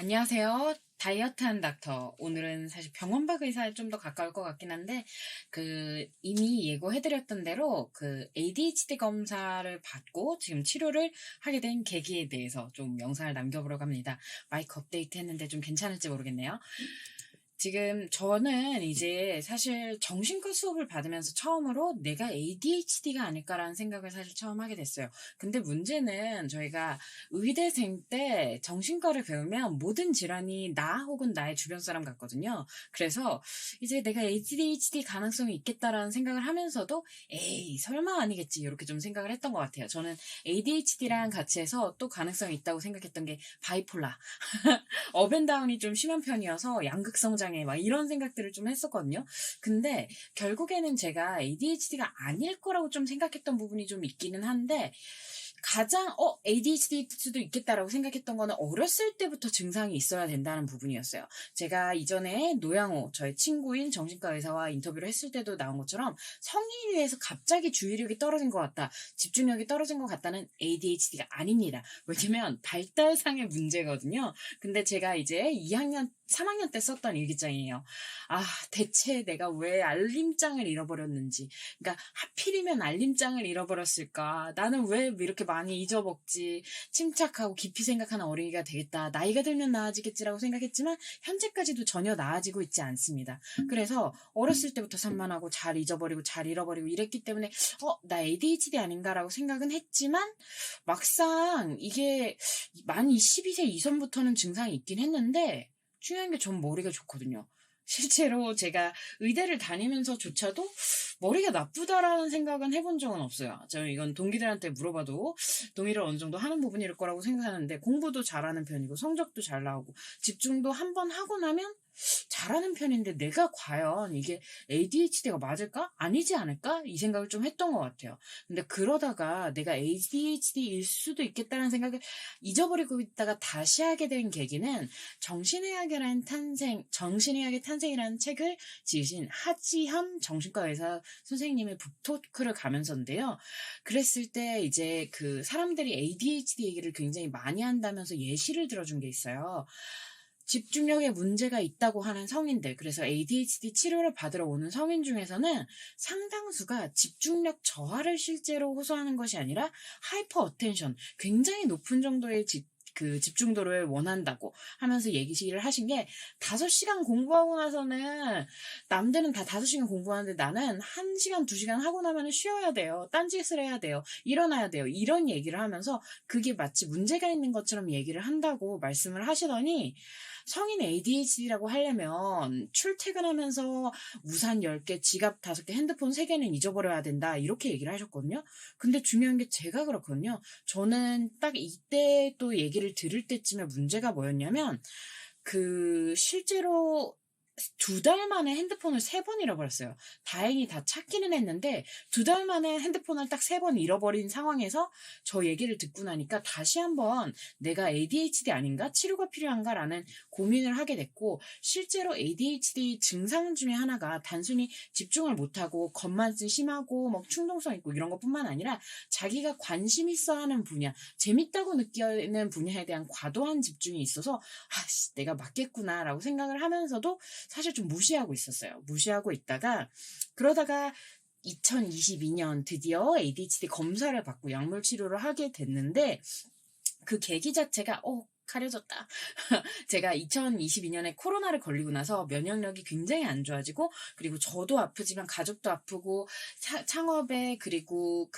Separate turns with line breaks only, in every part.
안녕하세요. 다이어트한 닥터. 오늘은 사실 병원박 의사에 좀 더 가까울 것 같긴 한데, 이미 예고해드렸던 대로 ADHD 검사를 받고 지금 치료를 하게 된 계기에 대해서 좀 영상을 남겨보려고 합니다. 마이크 업데이트 했는데 좀 괜찮을지 모르겠네요. 지금 저는 이제 사실 정신과 수업을 받으면서 처음으로 내가 ADHD가 아닐까라는 생각을 사실 처음 하게 됐어요. 근데 문제는 저희가 의대생 때 정신과를 배우면 모든 질환이 나 혹은 나의 주변 사람 같거든요. 그래서 이제 내가 ADHD 가능성이 있겠다라는 생각을 하면서도 에이, 설마 아니겠지. 이렇게 좀 생각을 했던 것 같아요. 저는 ADHD랑 같이 해서 또 가능성이 있다고 생각했던 게 바이폴라. 업앤다운이 좀 심한 편이어서 양극성장애 막 이런 생각들을 좀 했었거든요. 근데 결국에는 제가 ADHD가 아닐 거라고 좀 생각했던 부분이 좀 있기는 한데 가장 ADHD일 수도 있겠다라고 생각했던 거는 어렸을 때부터 증상이 있어야 된다는 부분이었어요. 제가 이전에 노양호 저의 친구인 정신과 의사와 인터뷰를 했을 때도 나온 것처럼 성인이 돼서 갑자기 주의력이 떨어진 것 같다, 집중력이 떨어진 것 같다는 ADHD가 아닙니다. 왜냐면 발달상의 문제거든요. 근데 제가 이제 2학년 3학년 때 썼던 일기장이에요. 아, 대체 내가 왜 알림장을 잃어버렸는지. 그러니까 하필이면 알림장을 잃어버렸을까? 나는 왜 이렇게 많이 잊어먹지? 침착하고 깊이 생각하는 어린이가 되겠다. 나이가 들면 나아지겠지라고 생각했지만 현재까지도 전혀 나아지고 있지 않습니다. 그래서 어렸을 때부터 산만하고 잘 잊어버리고 잘 잃어버리고 이랬기 때문에 나 ADHD 아닌가라고 생각은 했지만 막상 이게 만 12세 이전부터는 증상이 있긴 했는데 중요한 게 전 머리가 좋거든요. 실제로 제가 의대를 다니면서조차도 머리가 나쁘다라는 생각은 해본 적은 없어요. 저는 이건 동기들한테 물어봐도 동의를 어느 정도 하는 부분일 거라고 생각하는데 공부도 잘하는 편이고 성적도 잘 나오고 집중도 한 번 하고 나면 잘하는 편인데 내가 과연 이게 ADHD가 맞을까? 아니지 않을까? 이 생각을 좀 했던 것 같아요. 근데 그러다가 내가 ADHD일 수도 있겠다는 생각을 잊어버리고 있다가 다시 하게 된 계기는 정신의학의 탄생이라는 책을 지으신 하지현 정신과 의사 선생님의 북토크를 가면서인데요. 그랬을 때 이제 사람들이 ADHD 얘기를 굉장히 많이 한다면서 예시를 들어준 게 있어요. 집중력에 문제가 있다고 하는 성인들, 그래서 ADHD 치료를 받으러 오는 성인 중에서는 상당수가 집중력 저하를 실제로 호소하는 것이 아니라 하이퍼 어텐션, 굉장히 높은 정도의 집중도를 원한다고 하면서 얘기를 하신 게 5시간 공부하고 나서는 남들은 다 5시간 공부하는데 나는 1시간, 2시간 하고 나면 쉬어야 돼요. 딴짓을 해야 돼요. 일어나야 돼요. 이런 얘기를 하면서 그게 마치 문제가 있는 것처럼 얘기를 한다고 말씀을 하시더니 성인 ADHD라고 하려면 출퇴근하면서 우산 10개, 지갑 5개, 핸드폰 3개는 잊어버려야 된다. 이렇게 얘기를 하셨거든요. 근데 중요한 게 제가 그렇거든요. 저는 딱 이때 또 얘기를 들을 때쯤에 문제가 뭐였냐면 실제로 2달 만에 핸드폰을 3번 잃어버렸어요. 다행히 다 찾기는 했는데 2달 만에 핸드폰을 딱 3번 잃어버린 상황에서 저 얘기를 듣고 나니까 다시 한번 내가 ADHD 아닌가? 치료가 필요한가라는 고민을 하게 됐고, 실제로 ADHD 증상 중에 하나가 단순히 집중을 못하고 겁만증 심하고 막 충동성 있고 이런 것뿐만 아니라 자기가 관심 있어 하는 분야, 재밌다고 느끼는 분야에 대한 과도한 집중이 있어서 내가 맞겠구나라고 생각을 하면서도 사실 좀 무시하고 있었어요. 무시하고 있다가 그러다가 2022년 드디어 ADHD 검사를 받고 약물 치료를 하게 됐는데 그 계기 자체가 가려졌다. 제가 2022년에 코로나를 걸리고 나서 면역력이 굉장히 안 좋아지고, 그리고 저도 아프지만 가족도 아프고 창업에, 그리고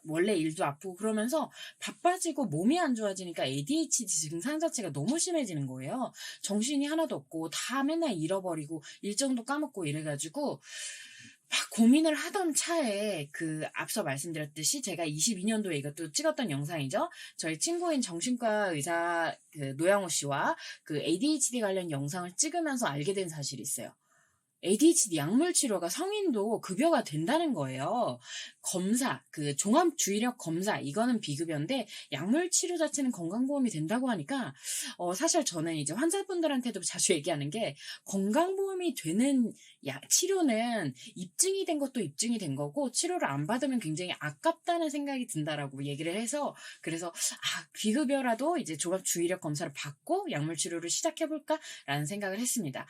원래 일도 아프고 그러면서 바빠지고 몸이 안 좋아지니까 ADHD 증상 자체가 너무 심해지는 거예요. 정신이 하나도 없고 다 맨날 잃어버리고 일정도 까먹고 이래가지고 막 고민을 하던 차에 앞서 말씀드렸듯이 제가 22년도에 이것도 찍었던 영상이죠. 저희 친구인 정신과 의사 노양호 씨와 ADHD 관련 영상을 찍으면서 알게 된 사실이 있어요. ADHD 약물 치료가 성인도 급여가 된다는 거예요. 검사, 그 종합 주의력 검사 이거는 비급여인데 약물 치료 자체는 건강보험이 된다고 하니까 사실 저는 이제 환자분들한테도 자주 얘기하는 게 건강보험이 되는 치료는 입증이 된 것도 입증이 된 거고 치료를 안 받으면 굉장히 아깝다는 생각이 든다라고 얘기를 해서 그래서 비급여라도 이제 종합 주의력 검사를 받고 약물 치료를 시작해 볼까라는 생각을 했습니다.